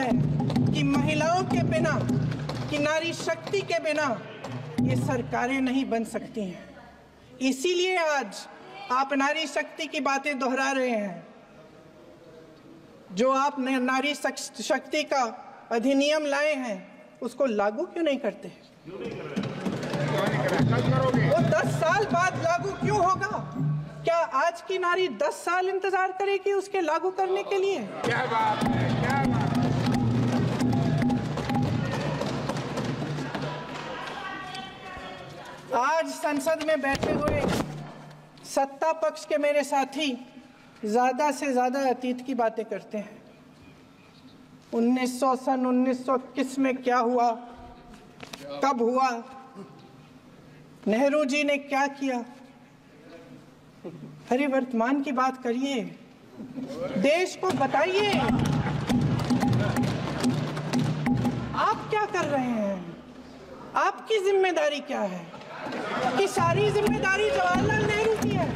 है कि महिलाओं के बिना, कि नारी शक्ति के बिना ये सरकारें नहीं बन सकती हैं। इसीलिए आज आप नारी शक्ति की बातें दोहरा रहे हैं। जो आप नारी शक्ति का अधिनियम लाए हैं उसको लागू क्यों नहीं करते? वो 10 साल बाद लागू क्यों होगा? क्या आज की नारी 10 साल इंतजार करेगी उसके लागू करने के लिए? क्या बात है, क्या बात है। आज संसद में बैठे हुए सत्ता पक्ष के मेरे साथी ज्यादा से ज्यादा अतीत की बातें करते हैं। 1921 में क्या हुआ, कब हुआ, नेहरू जी ने क्या किया। अरे वर्तमान की बात करिए, देश को बताइए आप क्या कर रहे हैं, आपकी जिम्मेदारी क्या है? कि सारी जिम्मेदारी जवाहरलाल नेहरू की है।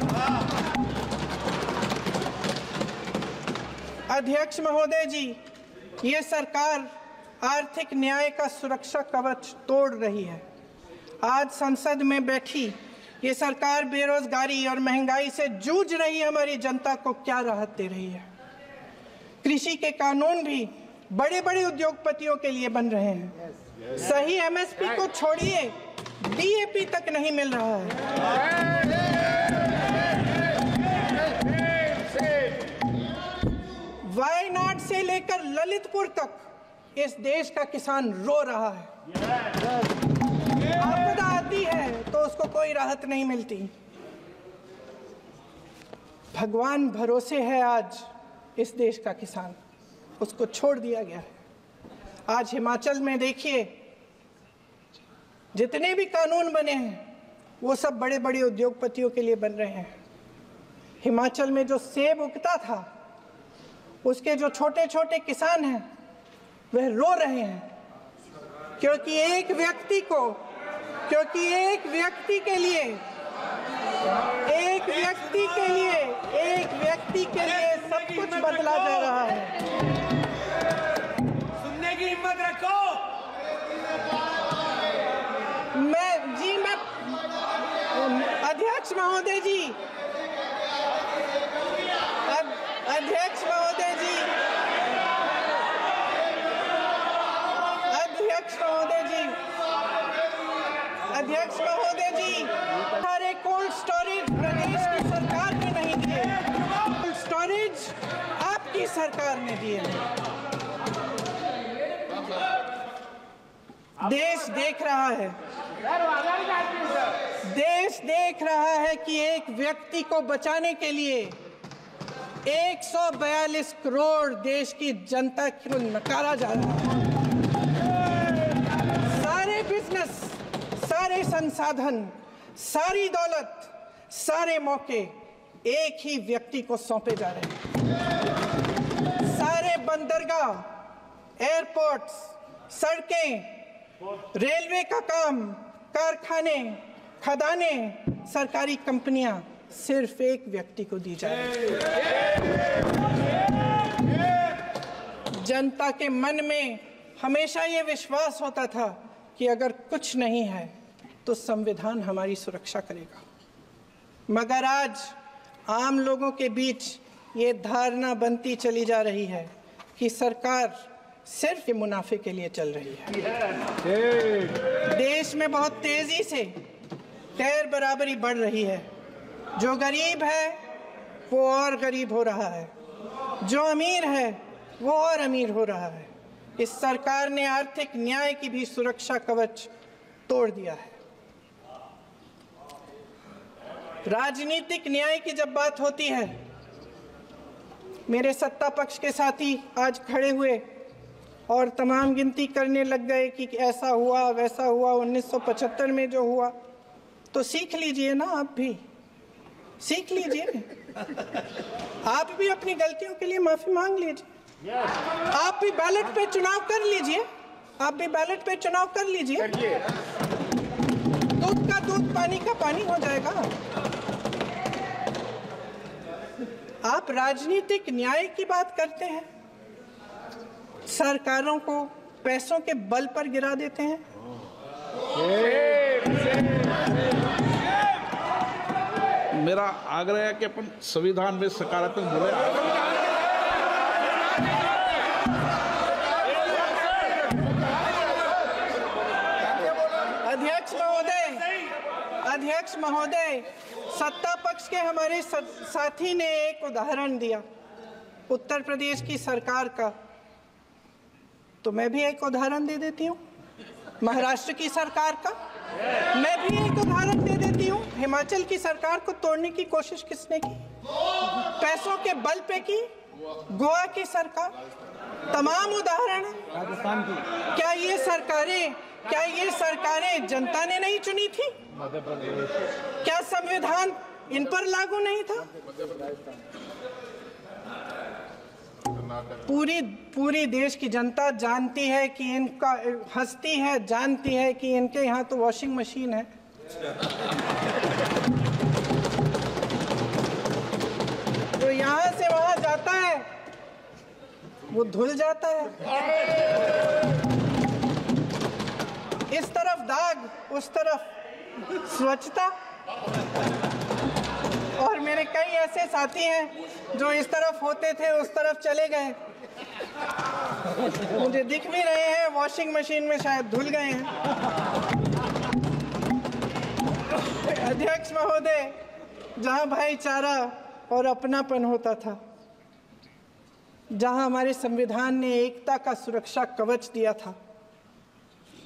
अध्यक्ष महोदय जी, ये सरकार आर्थिक न्याय का सुरक्षा कवच तोड़ रही है। आज संसद में बैठी ये सरकार बेरोजगारी और महंगाई से जूझ रही हमारी जनता को क्या राहत दे रही है? कृषि के कानून भी बड़े बड़े उद्योगपतियों के लिए बन रहे हैं। सही एमएसपी को छोड़िए, डीएपी तक नहीं मिल रहा है। वायनाड से लेकर ललितपुर तक इस देश का किसान रो रहा है। आपदा आती है तो उसको कोई राहत नहीं मिलती। भगवान भरोसे है आज इस देश का किसान, उसको छोड़ दिया गया है। आज हिमाचल में देखिए, जितने भी कानून बने हैं वो सब बड़े बड़े उद्योगपतियों के लिए बन रहे हैं। हिमाचल में जो सेब उगता था उसके जो छोटे छोटे किसान हैं वह रो रहे हैं, क्योंकि एक व्यक्ति के लिए सब कुछ बदला जा रहा है। सुनने की हिम्मत रखो। अध्यक्ष महोदय जी, अध्यक्ष महोदय जी, सारे कोल्ड स्टोरेज प्रदेश की सरकार ने नहीं दिए, कोल्ड स्टोरेज आपकी सरकार ने दिए। देश देख रहा है कि एक व्यक्ति को बचाने के लिए 142 करोड़ देश की जनता को नकारा जा रहा है। सारे बिजनेस, सारे संसाधन, सारी दौलत, सारे मौके एक ही व्यक्ति को सौंपे जा रहे हैं। सारे बंदरगाह, एयरपोर्ट्स, सड़कें, रेलवे का काम, कारखाने, खदानें, सरकारी कंपनियां सिर्फ एक व्यक्ति को दी जाए। जनता के मन में हमेशा ये विश्वास होता था कि अगर कुछ नहीं है तो संविधान हमारी सुरक्षा करेगा, मगर आज आम लोगों के बीच ये धारणा बनती चली जा रही है कि सरकार सिर्फ मुनाफे के लिए चल रही है। देश में बहुत तेजी से गैर बराबरी बढ़ रही है। जो गरीब है वो और गरीब हो रहा है, जो अमीर है वो और अमीर हो रहा है। इस सरकार ने आर्थिक न्याय की भी सुरक्षा कवच तोड़ दिया है। राजनीतिक न्याय की जब बात होती है, मेरे सत्ता पक्ष के साथी आज खड़े हुए और तमाम गिनती करने लग गए कि ऐसा हुआ वैसा हुआ, 1975 में जो हुआ। तो सीख लीजिए ना, आप भी सीख लीजिए, आप भी अपनी गलतियों के लिए माफी मांग लीजिए। आप भी बैलेट पे चुनाव कर लीजिए, दूध का दूध, पानी का पानी हो जाएगा। आप राजनीतिक न्याय की बात करते हैं, सरकारों को पैसों के बल पर गिरा देते हैं। मेरा आग्रह है कि अपन संविधान में सकारात्मक बोले। अध्यक्ष महोदय, सत्ता पक्ष के हमारे साथी ने एक उदाहरण दिया उत्तर प्रदेश की सरकार का, तो मैं भी एक उदाहरण दे देती हूँ महाराष्ट्र की सरकार का। मैं भी एक उदाहरण दे देती हूँ हिमाचल की सरकार को तोड़ने की कोशिश किसने की, पैसों के बल पे की, गोवा की सरकार। तमाम उदाहरण है। राजस्थान की क्या ये सरकारें जनता ने नहीं चुनी थी? मध्य प्रदेश, क्या संविधान इन पर लागू नहीं था? पूरी देश की जनता जानती है कि इनका हंसती है, जानती है कि इनके यहाँ तो वॉशिंग मशीन है। तो यहाँ से वहाँ जाता है, वो धुल जाता है। इस तरफ दाग, उस तरफ स्वच्छता। और मेरे कई ऐसे साथी हैं जो इस तरफ होते थे उस तरफ चले गए, मुझे दिख भी रहे हैं, वॉशिंग मशीन में शायद धुल गए हैं। अध्यक्ष महोदय, जहां भाईचारा और अपनापन होता था, जहां हमारे संविधान ने एकता का सुरक्षा कवच दिया था,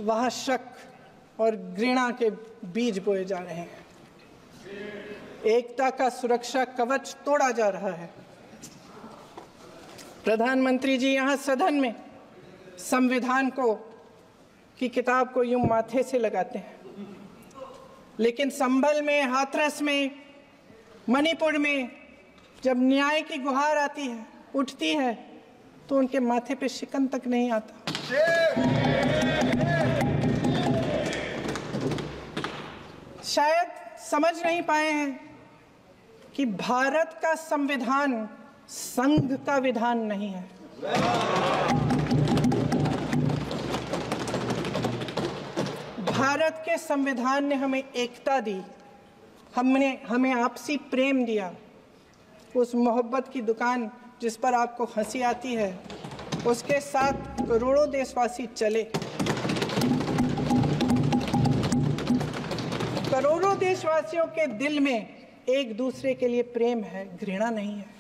वहां शक और घृणा के बीज बोए जा रहे हैं। एकता का सुरक्षा कवच तोड़ा जा रहा है। प्रधानमंत्री जी यहाँ सदन में संविधान की किताब को यूं माथे से लगाते हैं, लेकिन संभल में, हाथरस में, मणिपुर में जब न्याय की गुहार आती है, उठती है, तो उनके माथे पे शिकन तक नहीं आता। शायद समझ नहीं पाए हैं कि भारत का संविधान संघ का विधान नहीं है। भारत के संविधान ने हमें एकता दी, हमें आपसी प्रेम दिया। उस मोहब्बत की दुकान जिस पर आपको हंसी आती है, उसके साथ करोड़ों देशवासी चले। करोड़ों देशवासियों के दिल में एक दूसरे के लिए प्रेम है, घृणा नहीं है।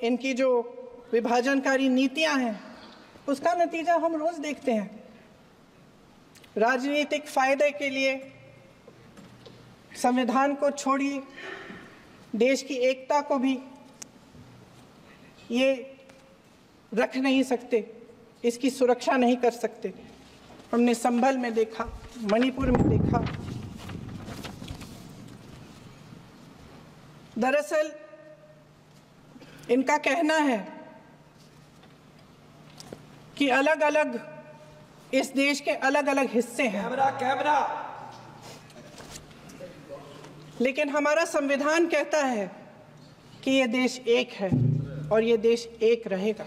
इनकी जो विभाजनकारी नीतियां हैं, उसका नतीजा हम रोज देखते हैं। राजनीतिक फायदे के लिए संविधान को छोड़िए, देश की एकता को भी ये रख नहीं सकते, इसकी सुरक्षा नहीं कर सकते। हमने संभल में देखा, मणिपुर में देखा। दरअसल इनका कहना है कि अलग अलग इस देश के अलग अलग हिस्से हैं, कैमरा। लेकिन हमारा संविधान कहता है कि ये देश एक है और ये देश एक रहेगा।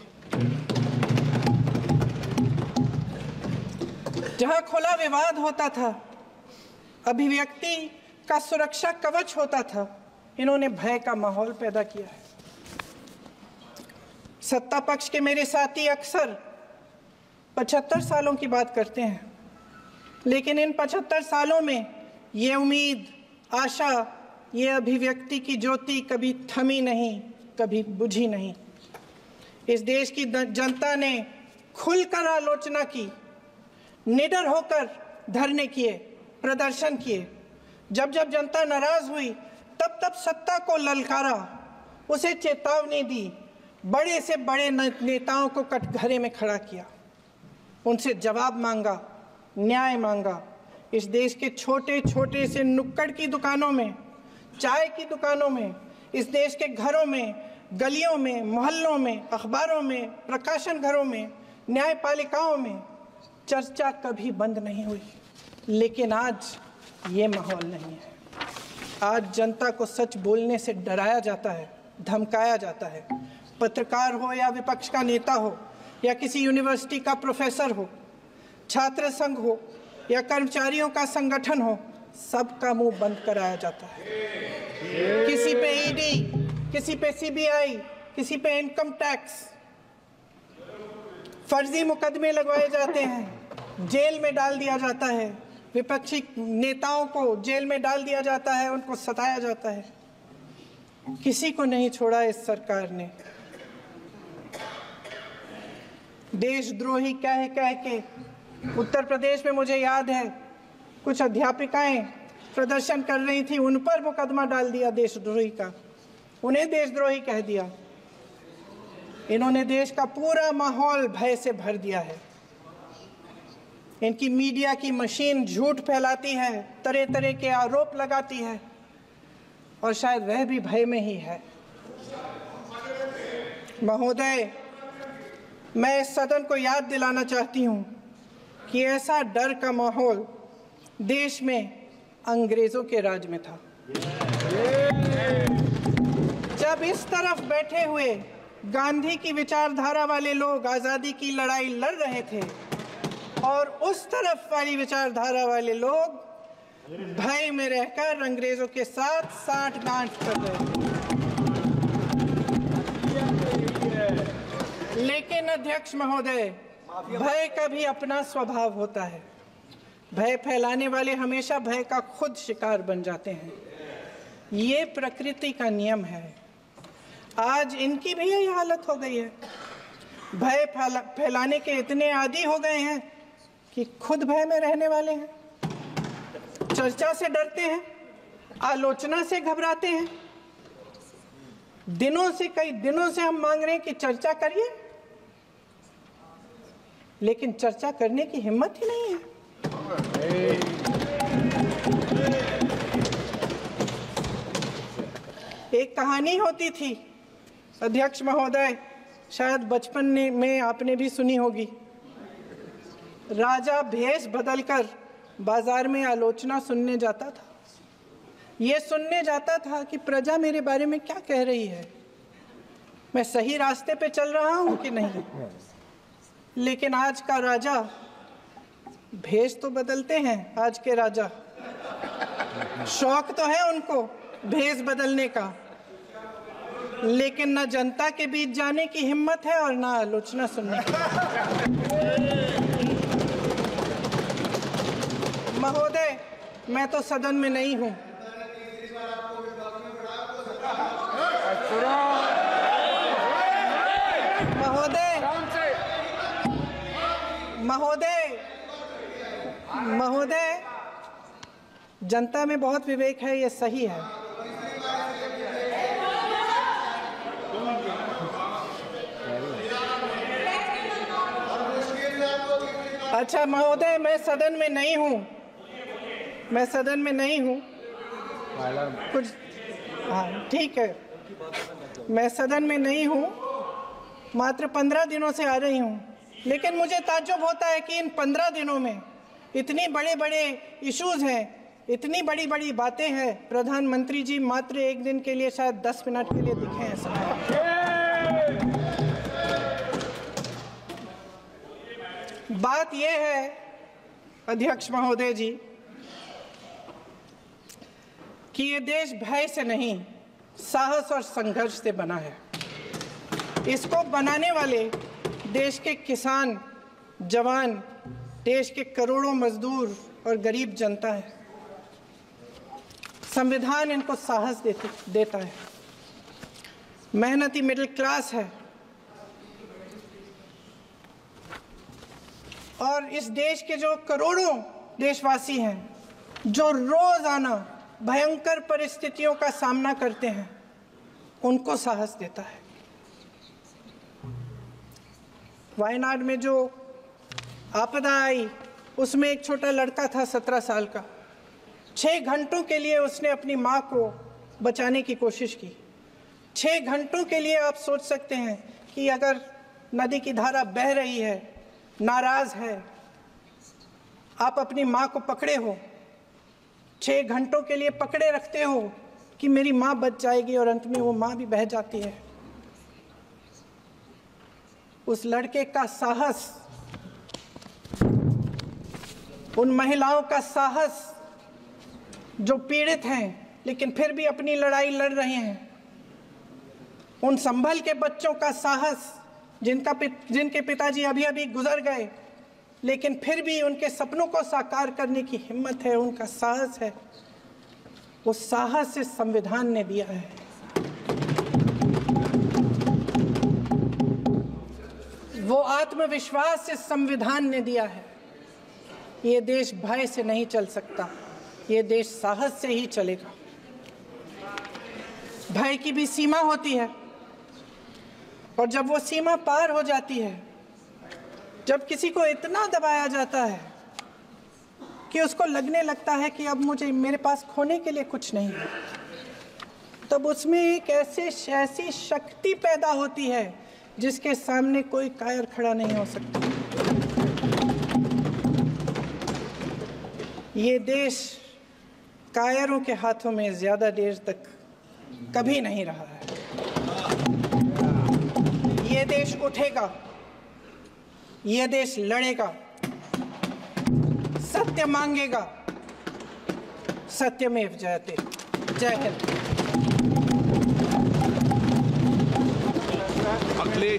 जहां खुला विवाद होता था, अभिव्यक्ति का सुरक्षा कवच होता था, इन्होंने भय का माहौल पैदा किया है। सत्ता पक्ष के मेरे साथी अक्सर 75 सालों की बात करते हैं, लेकिन इन 75 सालों में ये उम्मीद, आशा, ये अभिव्यक्ति की ज्योति कभी थमी नहीं, कभी बुझी नहीं। इस देश की जनता ने खुलकर आलोचना की, निडर होकर धरने किए, प्रदर्शन किए। जब जब जनता नाराज हुई, तब तब सत्ता को ललकारा, उसे चेतावनी दी, बड़े से बड़े नेताओं को कटघरे में खड़ा किया, उनसे जवाब मांगा, न्याय मांगा। इस देश के छोटे छोटे से नुक्कड़ की दुकानों में, चाय की दुकानों में, इस देश के घरों में, गलियों में, मोहल्लों में, अखबारों में, प्रकाशन घरों में, न्यायपालिकाओं में चर्चा कभी बंद नहीं हुई। लेकिन आज ये माहौल नहीं है। आज जनता को सच बोलने से डराया जाता है। धमकाया जाता है। पत्रकार हो या विपक्ष का नेता हो या किसी यूनिवर्सिटी का प्रोफेसर हो, छात्र संघ हो या कर्मचारियों का संगठन हो, सबका मुंह बंद कराया जाता है। किसी पे ईडी, किसी पे सीबीआई, किसी पे इनकम टैक्स, फर्जी मुकदमे लगवाए जाते हैं, जेल में डाल दिया जाता है, विपक्षी नेताओं को जेल में डाल दिया जाता है, उनको सताया जाता है। किसी को नहीं छोड़ा इस सरकार ने। देशद्रोही कह के उत्तर प्रदेश में मुझे याद है कुछ अध्यापिकाएं प्रदर्शन कर रही थी, उन पर मुकदमा डाल दिया देशद्रोही का, उन्हें देशद्रोही कह दिया। इन्होंने देश का पूरा माहौल भय से भर दिया है। इनकी मीडिया की मशीन झूठ फैलाती है, तरह तरह के आरोप लगाती है, और शायद वह भी भय में ही है। महोदय, मैं इस सदन को याद दिलाना चाहती हूं कि ऐसा डर का माहौल देश में अंग्रेजों के राज में था। जब इस तरफ बैठे हुए गांधी की विचारधारा वाले लोग आज़ादी की लड़ाई लड़ रहे थे और उस तरफ वाली विचारधारा वाले लोग भय में रहकर अंग्रेजों के साथ साठ-गांठ कर रहे थे। लेकिन अध्यक्ष महोदय, भय का भी अपना स्वभाव होता है। भय फैलाने वाले हमेशा भय का खुद शिकार बन जाते हैं। ये प्रकृति का नियम है। आज इनकी भी यही हालत हो गई है। भय फैलाने के इतने आदी हो गए हैं कि खुद भय में रहने वाले हैं, चर्चा से डरते हैं, आलोचना से घबराते हैं। कई दिनों से हम मांग रहे हैं कि चर्चा करिए, लेकिन चर्चा करने की हिम्मत ही नहीं है। एक कहानी होती थी अध्यक्ष महोदय, शायद बचपन में आपने भी सुनी होगी। राजा भेष बदलकर बाजार में आलोचना सुनने जाता था। ये सुनने जाता था कि प्रजा मेरे बारे में क्या कह रही है, मैं सही रास्ते पे चल रहा हूं कि नहीं। लेकिन आज का राजा, भेष तो बदलते हैं आज के राजा, शौक तो है उनको भेष बदलने का, लेकिन न जनता के बीच जाने की हिम्मत है और न आलोचना सुनने की। महोदय, मैं तो सदन में नहीं हूं। महोदय, जनता में बहुत विवेक है, ये सही है। अच्छा महोदय, मैं सदन में नहीं हूँ, कुछ हाँ ठीक है, मैं सदन में नहीं हूँ, मात्र 15 दिनों से आ रही हूँ। लेकिन मुझे ताज्जुब होता है कि इन 15 दिनों में इतनी बड़े इश्यूज हैं, इतनी बड़ी बातें हैं, प्रधानमंत्री जी मात्र एक दिन के लिए, शायद 10 मिनट के लिए दिखे हैं सब। बात यह है अध्यक्ष महोदय जी कि ये देश भय से नहीं, साहस और संघर्ष से बना है। इसको बनाने वाले देश के किसान, जवान, देश के करोड़ों मजदूर और गरीब जनता है। संविधान इनको साहस देता है। मेहनती मिडिल क्लास है और इस देश के जो करोड़ों देशवासी हैं, जो रोजाना भयंकर परिस्थितियों का सामना करते हैं, उनको साहस देता है। वायनाड में जो आपदा आई, उसमें एक छोटा लड़का था 17 साल का। 6 घंटों के लिए उसने अपनी माँ को बचाने की कोशिश की। 6 घंटों के लिए आप सोच सकते हैं कि अगर नदी की धारा बह रही है, नाराज है, आप अपनी माँ को पकड़े हो, 6 घंटों के लिए पकड़े रखते हो, कि मेरी माँ बच जाएगी और अंत में वो माँ भी बह जाती है। उस लड़के का साहस, उन महिलाओं का साहस जो पीड़ित हैं लेकिन फिर भी अपनी लड़ाई लड़ रहे हैं, उन संभल के बच्चों का साहस जिनके पिताजी अभी अभी गुजर गए लेकिन फिर भी उनके सपनों को साकार करने की हिम्मत है, उनका साहस है, वो साहस इस संविधान ने दिया है। वो आत्मविश्वास इस संविधान ने दिया है। ये देश भय से नहीं चल सकता, ये देश साहस से ही चलेगा। भय की भी सीमा होती है और जब वो सीमा पार हो जाती है, जब किसी को इतना दबाया जाता है कि उसको लगने लगता है कि अब मेरे पास खोने के लिए कुछ नहीं है, तब उसमें एक ऐसी शक्ति पैदा होती है जिसके सामने कोई कायर खड़ा नहीं हो सकता। ये देश कायरों के हाथों में ज्यादा देर तक कभी नहीं रहा है। ये देश उठेगा, ये देश लड़ेगा, सत्य मांगेगा, सत्यमेव जयते। जय हिंद। अगले